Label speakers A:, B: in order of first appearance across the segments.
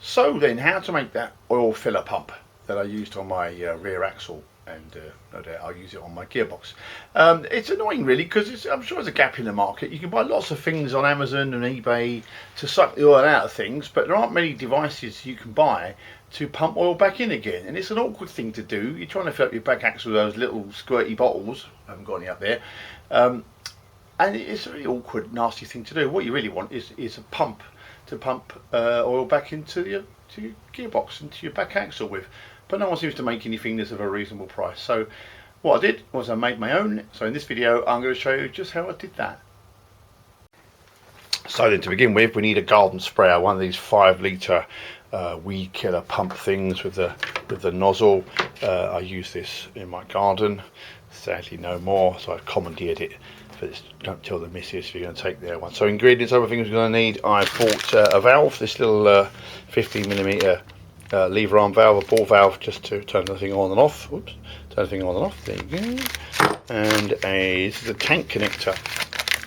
A: So then, how to make that oil filler pump that I used on my rear axle, and no doubt I'll use it on my gearbox. It's annoying really, because I'm sure there's a gap in the market. You can buy lots of things on Amazon and eBay to suck the oil out of things, but there aren't many devices you can buy to pump oil back in again, and it's an awkward thing to do. You're trying to fill up your back axle with those little squirty bottles. I haven't got any up there. And it's a really awkward, nasty thing to do. What you really want is a pump to pump oil back into your gearbox, into your back axle with. But no one seems to make anything that's of a reasonable price. So what I did was I made my own. So in this video I'm going to show you just how I did that. So then, to begin with, we need a garden sprayer, one of these 5 litre weed killer pump things with the nozzle. I use this in my garden. Sadly no more, so I commandeered it. But don't tell the missus if you're going to take their one. So ingredients, other things we're going to need. I bought a valve, this little 15mm lever arm valve, a ball valve, just to turn the thing on and off. Oops, turn the thing on and off. There you go. And this is a tank connector.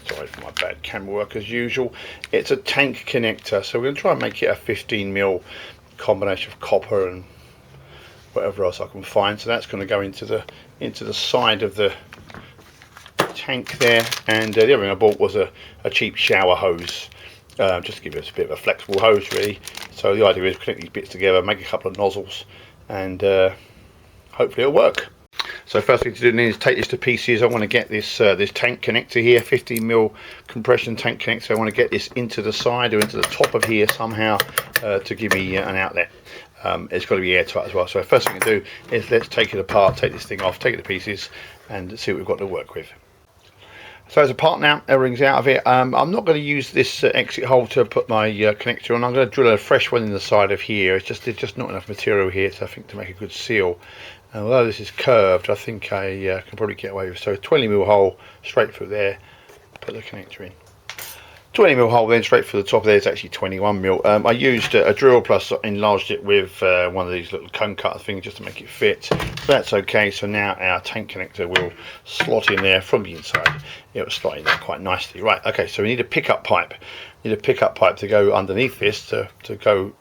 A: Sorry for my bad camera work as usual. It's a tank connector, so we're going to try and make it a 15mm combination of copper and whatever else I can find. So that's going to go into the side of the tank there. And the other thing I bought was a cheap shower hose, just to give us a bit of a flexible hose really. So the idea is connect these bits together, make a couple of nozzles, and hopefully it'll work. So first thing to do is take this to pieces. I want to get this this tank connector here, 15mm compression tank connector. I want to get this into the side or into the top of here somehow to give me an outlet. It's got to be airtight as well. So first thing to do is let's take it apart, take this thing off, take it to pieces, and see what we've got to work with. So it's apart now, everything's out of it. I'm not going to use this exit hole to put my connector on. I'm going to drill a fresh one in the side of here. There's just not enough material here, so I think, to make a good seal. And although this is curved, I think I can probably get away with. So 20mm hole straight through there, put the connector in. 20mm hole then straight through the top there is actually 21mm. I used a drill plus enlarged it with one of these little cone cutter things just to make it fit. So that's okay. So now our tank connector will slot in there from the inside. It will slot in there quite nicely. Right, okay, so we need a pickup pipe. We need a pickup pipe to go underneath this to go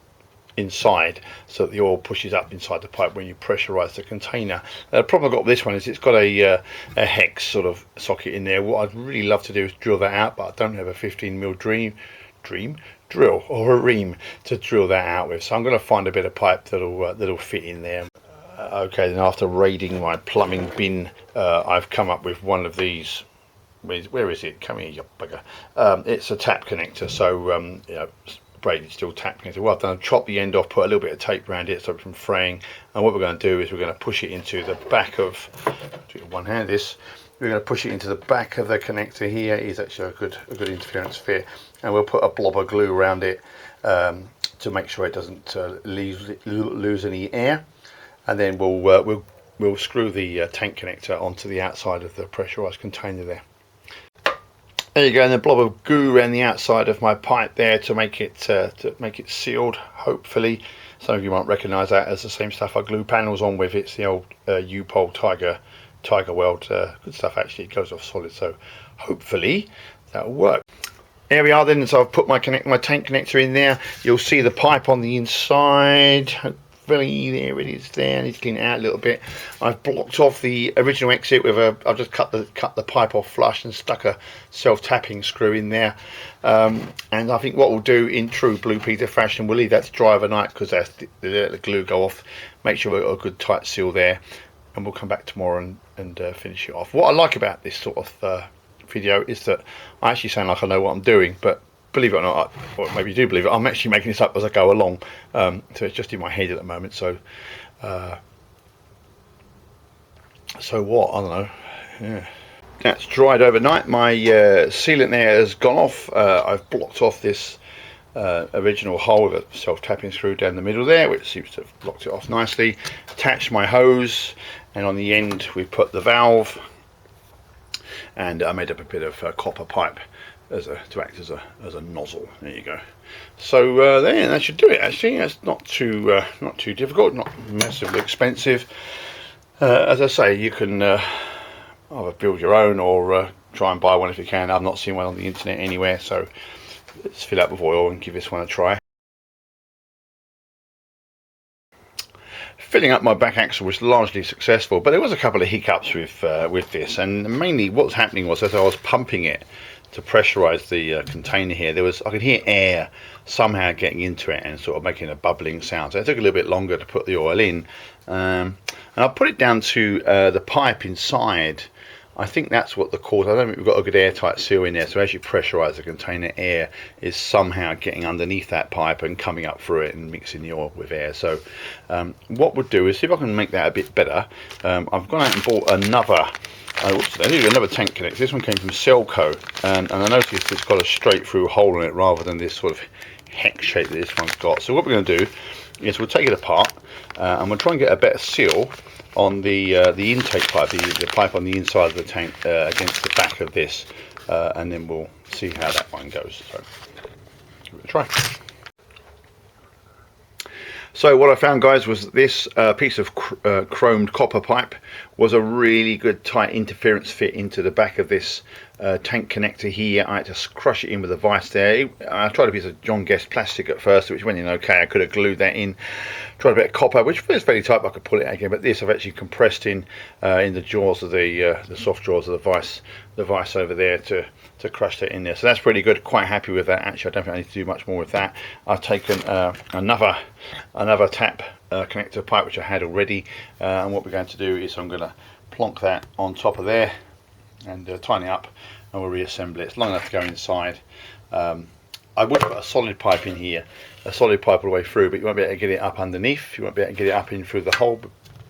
A: inside, so that the oil pushes up inside the pipe when you pressurize the container. The problem I've got with this one is it's got a hex sort of socket in there. What I'd really love to do is drill that out, but I don't have a 15mm drill or a ream to drill that out with, so I'm going to find a bit of pipe that'll fit in there. Okay, then after raiding my plumbing bin, I've come up with one of these. Where is it? Come here, you bugger. It's a tap connector, so you know, braided steel tap connector. What I've done, I've chopped the end off, put a little bit of tape around it so it's from fraying, and what we're going to do is we're going to push it into the back of, do one hand this, we're going to push it into the back of the connector here. Is actually a good interference fit, and we'll put a blob of glue around it to make sure it doesn't lose any air, and then we'll screw the tank connector onto the outside of the pressurized container there. There you go, and a blob of goo around the outside of my pipe there to make it sealed. Hopefully, some of you might recognise that as the same stuff I glue panels on with. It's the old U-Pole Tiger Weld, good stuff actually. It goes off solid, so hopefully that'll work. There we are then. So I've put my tank connector in there. You'll see the pipe on the inside. Hopefully there it is there. I need to clean it out a little bit. I've blocked off the original exit with I've just cut the pipe off flush and stuck a self-tapping screw in there. And I think what we'll do in true Blue Peter fashion, we'll leave that to dry overnight, because that's the glue go off. Make sure we've got a good tight seal there, and we'll come back tomorrow and finish it off. What I like about this sort of video is that I actually sound like I know what I'm doing, but believe it or not, or maybe you do believe it, I'm actually making this up as I go along. So it's just in my head at the moment. So what? I don't know. Yeah. That's dried overnight. My sealant there has gone off. I've blocked off this original hole with a self-tapping screw down the middle there, which seems to have blocked it off nicely. Attached my hose, and on the end we put the valve, and I made up a bit of copper pipe to act as a nozzle. There you go. So there, that should do it. Actually, that's not too difficult, not massively expensive. As I say, you can either build your own or try and buy one if you can. I've not seen one on the internet anywhere, so let's fill up with oil and give this one a try. Filling up my back axle was largely successful, but there was a couple of hiccups with this, and mainly what was happening was as I was pumping it to pressurize the container here, I could hear air somehow getting into it and sort of making a bubbling sound. So it took a little bit longer to put the oil in, and I put it down to the pipe inside. I think that's what the cause. I don't think we've got a good airtight seal in there, so as you pressurize the container, air is somehow getting underneath that pipe and coming up through it and mixing the oil with air. So what we'll do is see if I can make that a bit better. I've gone out and bought another tank connector. This one came from Selco, and I noticed it's got a straight through hole in it rather than this sort of hex shape that this one's got. So what we're going to do is we'll take it apart and we'll try and get a better seal on the intake pipe, the pipe on the inside of the tank against the back of this, and then we'll see how that one goes. So give it a try. So what I found, guys, was this piece of chromed copper pipe was a really good tight interference fit into the back of this tank connector here. I had to crush it in with a vice there. I tried a piece of John Guest plastic at first, which went in okay. I could have glued that in. Tried a bit of copper, which feels fairly tight, but I could pull it out again. But this I've actually compressed in the jaws of the soft jaws of the vice over there to crush that in there. So that's pretty good. Quite happy with that. Actually, I don't think I need to do much more with that. I've taken another tap connector pipe which I had already, and what we're going to do is I'm going to plonk that on top of there and tighten it up, and we'll reassemble it. It's long enough to go inside. I would put a solid pipe in here, a solid pipe all the way through, but you won't be able to get it up underneath. You won't be able to get it up in through the hole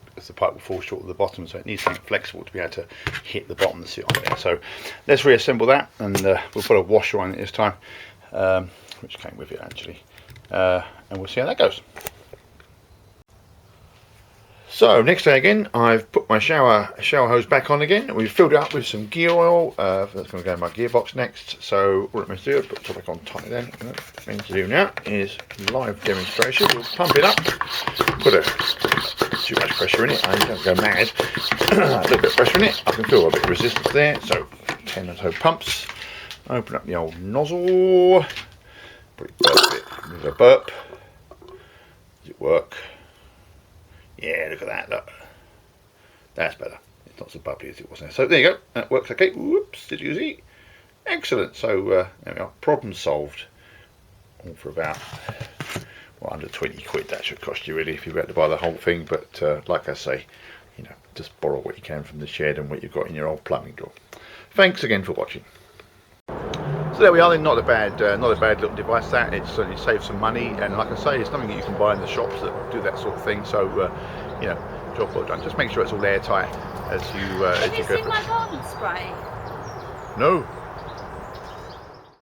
A: because the pipe will fall short of the bottom, so it needs something flexible to be able to hit the bottom and sit on there. So let's reassemble that, and we'll put a washer on it this time, which came with it actually, and we'll see how that goes. So next day again, I've put my shower hose back on again. We've filled it up with some gear oil. That's going to go in my gearbox next. So what I'm going to do is put it back on tight then. What I'm going to do now is live demonstration. We'll pump it up, put too much pressure in it, I don't go mad. A little bit of pressure in it. I can feel a bit of resistance there. So 10 or so pumps. Open up the old nozzle. Put it burp a bit. There's a burp. Does it work? Yeah, look at that, look. That's better. It's not so bubbly as it was there. So there you go. That works okay. Whoops, did you see? Excellent. So there we are. Problem solved. All for about, well, under 20 quid that should cost you really if you had to buy the whole thing. But like I say, you know, just borrow what you can from the shed and what you've got in your old plumbing drawer. Thanks again for watching. So there we are then, not a bad little device that. It certainly saves some money, and like I say, it's something that you can buy in the shops that do that sort of thing. So you know, job well done. Just make sure it's all airtight as you go.
B: Have you seen my garden spray?
A: No.